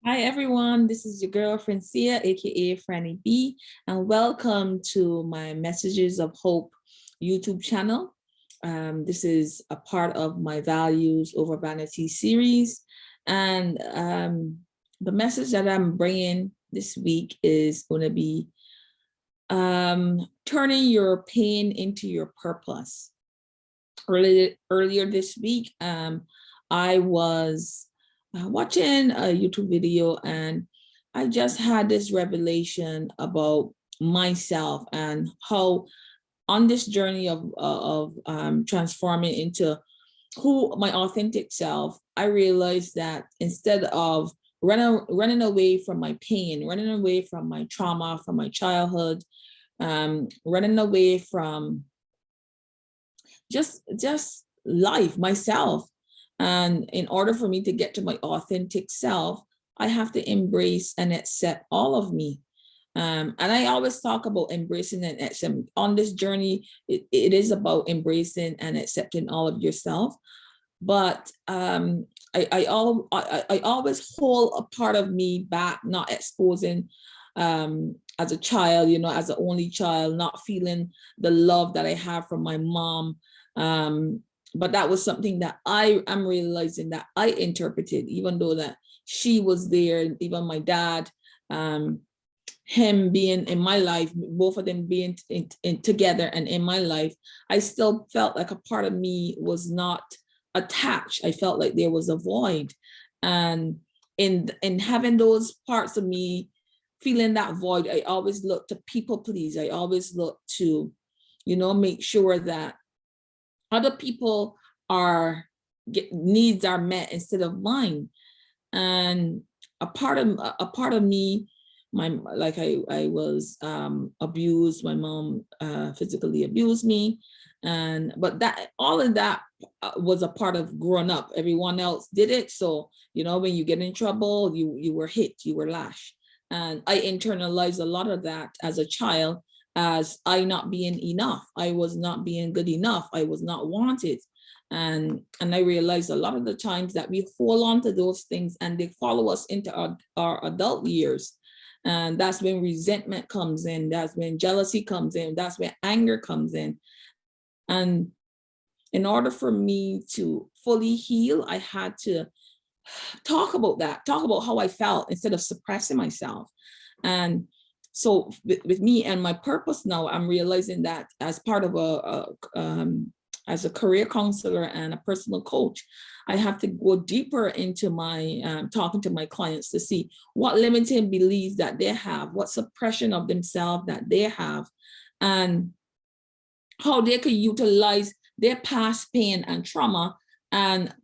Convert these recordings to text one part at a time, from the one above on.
Hi everyone, this is your girl Francia, aka Franny B, and welcome to my Messages of Hope YouTube channel. This is a part of my Values Over Vanity series, and the message that I'm bringing this week is going to be turning your pain into your purpose. Earlier this week, I was watching a YouTube video and I just had this revelation about myself and how on this journey of transforming into who my authentic self, I realized that instead of running away from my pain, running away from my trauma, from my childhood, running away from just life, myself. And in order for me to get to my authentic self, I have to embrace and accept all of me. And I always talk about embracing and accepting. On this journey, it is about embracing and accepting all of yourself. But I always hold a part of me back, not exposing as a child, as an only child, not feeling the love that I have from my mom. But that was something that I am realizing that I interpreted, even though that she was there, even my dad, him being in my life, both of them being in together and in my life, I still felt like a part of me was not attached. I felt like there was a void. And in having those parts of me feeling that void, I always look to people please. I always look to, make sure that other people needs are met instead of mine. And a part of me, I was abused. My mom physically abused me, but that all of that was a part of growing up. Everyone else did it, so when you get in trouble, you were hit, you were lashed, and I internalized a lot of that as a child, as I not being enough. I was not being good enough. I was not wanted. And I realized a lot of the times that we hold on to those things and they follow us into our adult years. And that's when resentment comes in. That's when jealousy comes in. That's when anger comes in. And in order for me to fully heal, I had to talk about how I felt instead of suppressing myself. And so with me and my purpose now, I'm realizing that as part of as a career counselor and a personal coach, I have to go deeper into my talking to my clients to see what limiting beliefs that they have, what suppression of themselves that they have, and how they could utilize their past pain and trauma and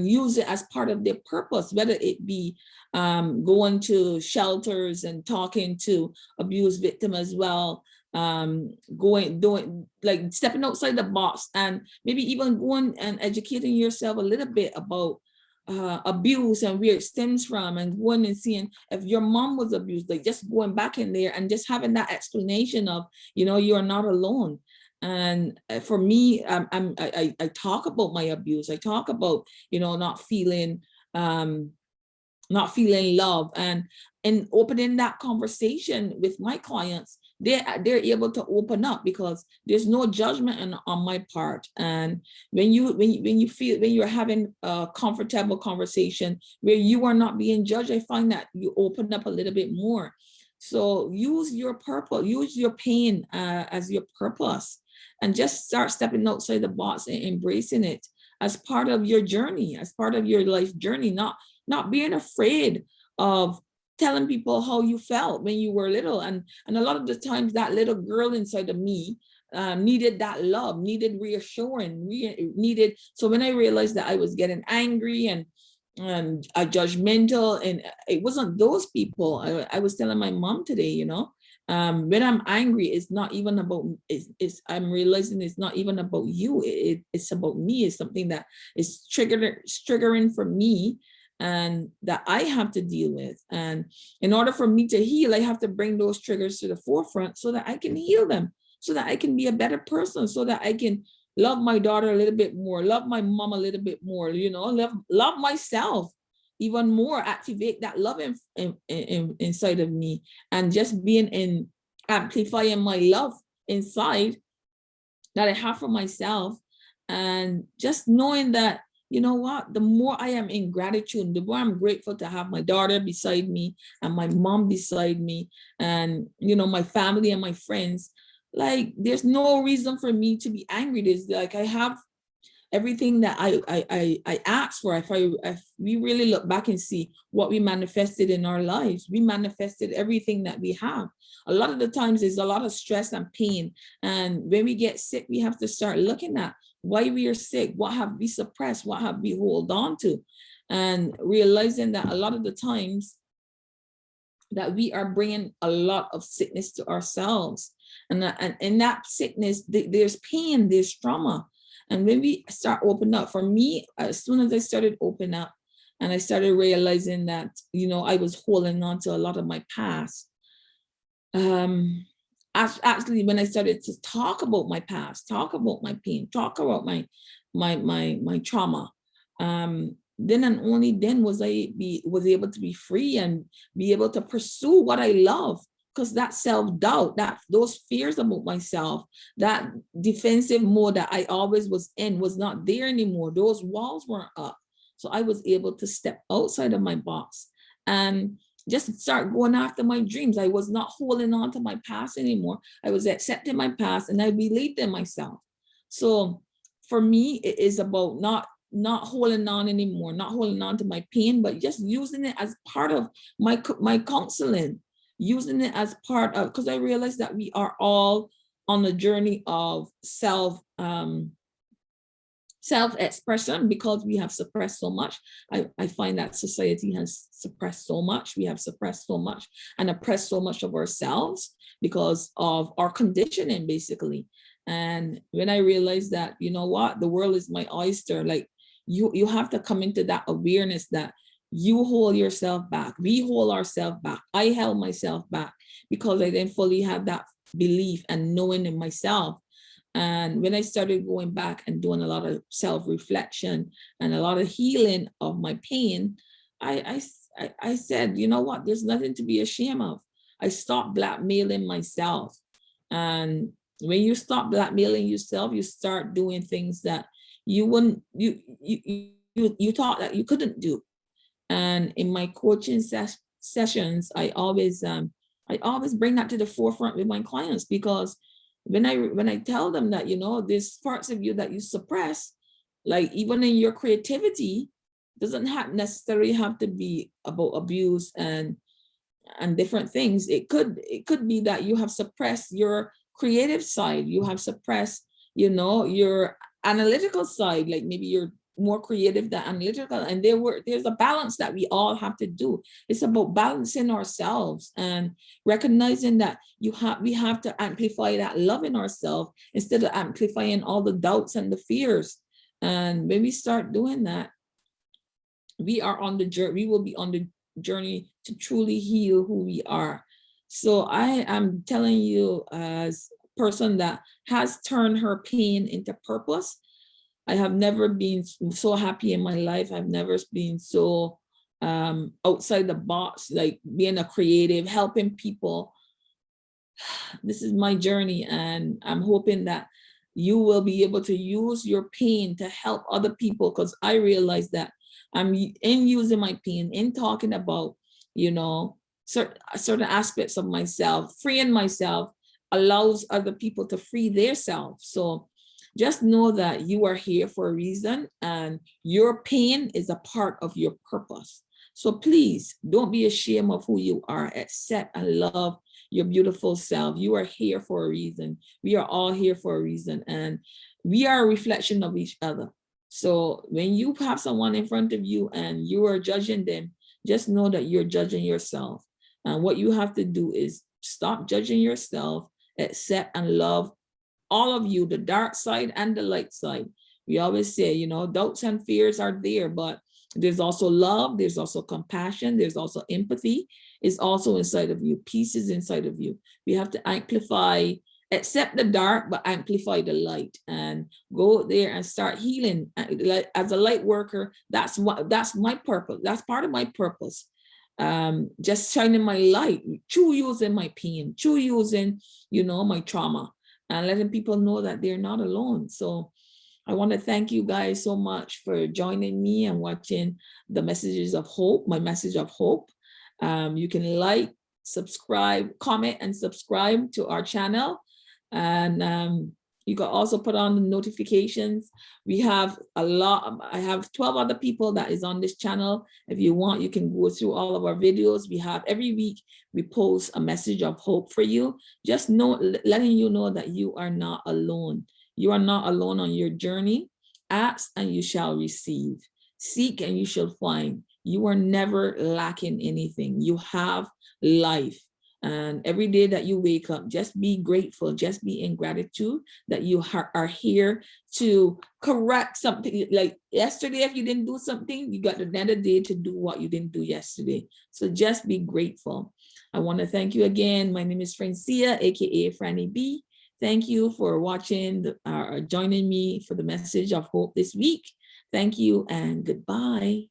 use it as part of their purpose, whether it be going to shelters and talking to abuse victims as well, doing like stepping outside the box, and maybe even going and educating yourself a little bit about abuse and where it stems from, and going and seeing if your mom was abused, like just going back in there and just having that explanation of, you're not alone. And for me, I talk about my abuse. I talk about, not feeling love, and in opening that conversation with my clients, they're able to open up because there's no judgment on my part. And when you feel, when you're having a comfortable conversation where you are not being judged, I find that you open up a little bit more. So use your purpose, use your pain as your purpose, and just start stepping outside the box and embracing it as part of your journey, as part of your life journey, not being afraid of telling people how you felt when you were little. And a lot of the times that little girl inside of me needed that love, needed reassuring, needed. So when I realized that I was getting angry and judgmental, and it wasn't those people. I was telling my mom today, when I'm angry, it's not even about, I'm realizing it's not even about you. It's about me. It's something that is triggering for me and that I have to deal with. And in order for me to heal, I have to bring those triggers to the forefront so that I can heal them, so that I can be a better person, so that I can love my daughter a little bit more, love my mom a little bit more, love myself. even more activate that love inside of me, and just being in amplifying my love inside that I have for myself. And just knowing that, you know what, the more I am in gratitude, the more I'm grateful to have my daughter beside me and my mom beside me, and, you know, my family and my friends. Like, there's no reason for me to be angry. There's like, I have everything that I asked for. If we really look back and see what we manifested in our lives, we manifested everything that we have. A lot of the times there's a lot of stress and pain. And when we get sick, we have to start looking at why we are sick, what have we suppressed, what have we hold on to, and realizing that a lot of the times that we are bringing a lot of sickness to ourselves. And in that sickness, there's pain, there's trauma. And when we start opening up, for me, as soon as I started opening up and I started realizing that, you know, I was holding on to a lot of my past. Actually, when I started to talk about my past, talk about my pain, talk about my trauma, then and only then was was able to be free and be able to pursue what I love. Because that self-doubt, that those fears about myself, that defensive mode that I always was in was not there anymore. Those walls weren't up. So I was able to step outside of my box and just start going after my dreams. I was not holding on to my past anymore. I was accepting my past and I believed in myself. So for me, it is about not holding on anymore, not holding on to my pain, but just using it as part of my counseling, using it as part of, because I realized that we are all on a journey of self-expression, because we have suppressed so much. I find that society has suppressed so much. We have suppressed so much and oppressed so much of ourselves because of our conditioning, basically. And when I realized that, you know what, the world is my oyster, like you have to come into that awareness that you hold yourself back. We hold ourselves back. I held myself back because I didn't fully have that belief and knowing in myself. And when I started going back and doing a lot of self-reflection and a lot of healing of my pain, I said, you know what, there's nothing to be ashamed of. I stopped blackmailing myself. And when you stop blackmailing yourself, you start doing things that you thought that you couldn't do. And in my coaching sessions, I always bring that to the forefront with my clients, because when I tell them that, you know, there's parts of you that you suppress, like even in your creativity, doesn't necessarily have to be about abuse and different things. It could be that you have suppressed your creative side, you have suppressed, you know, your analytical side, like maybe you're more creative than analytical, and there's a balance that we all have to do. It's about balancing ourselves and recognizing that we have to amplify that love in ourselves instead of amplifying all the doubts and the fears. And when we start doing that, we will be on the journey to truly heal who we are. So I am telling you, as a person that has turned her pain into purpose, I have never been so happy in my life. I've never been so outside the box, like being a creative, helping people. This is my journey, and I'm hoping that you will be able to use your pain to help other people, because I realize that I'm in using my pain, in talking about, you know, certain aspects of myself, freeing myself allows other people to free their self. So just know that you are here for a reason, and your pain is a part of your purpose. So please don't be ashamed of who you are. Accept and love your beautiful self. You are here for a reason. We are all here for a reason, and we are a reflection of each other. So when you have someone in front of you and you are judging them, just know that you're judging yourself. And what you have to do is stop judging yourself, accept and love all of you, the dark side and the light side. We always say, you know, doubts and fears are there, but there's also love, there's also compassion, there's also empathy is also inside of you. Peace is inside of you. We have to amplify accept the dark, but amplify the light, and go there and start healing. As a light worker, that's my purpose. That's part of my purpose. Just shining my light, through using my pain, through using, my trauma, and letting people know that they're not alone. So I want to thank you guys so much for joining me and watching the messages of hope, my message of hope. You can like, subscribe, comment, and subscribe to our channel. And you can also put on the notifications. We have I have 12 other people that is on this channel. If you want, you can go through all of our videos. We have every week, we post a message of hope for you. Just letting you know that you are not alone. You are not alone on your journey. Ask and you shall receive. Seek and you shall find. You are never lacking anything. You have life. And every day that you wake up, just be grateful, just be in gratitude that you are here to correct something. Like yesterday, if you didn't do something, you got another day to do what you didn't do yesterday. So just be grateful. I want to thank you again. My name is Francia, aka Franny B. Thank you for watching, joining me for the message of hope this week. Thank you and goodbye.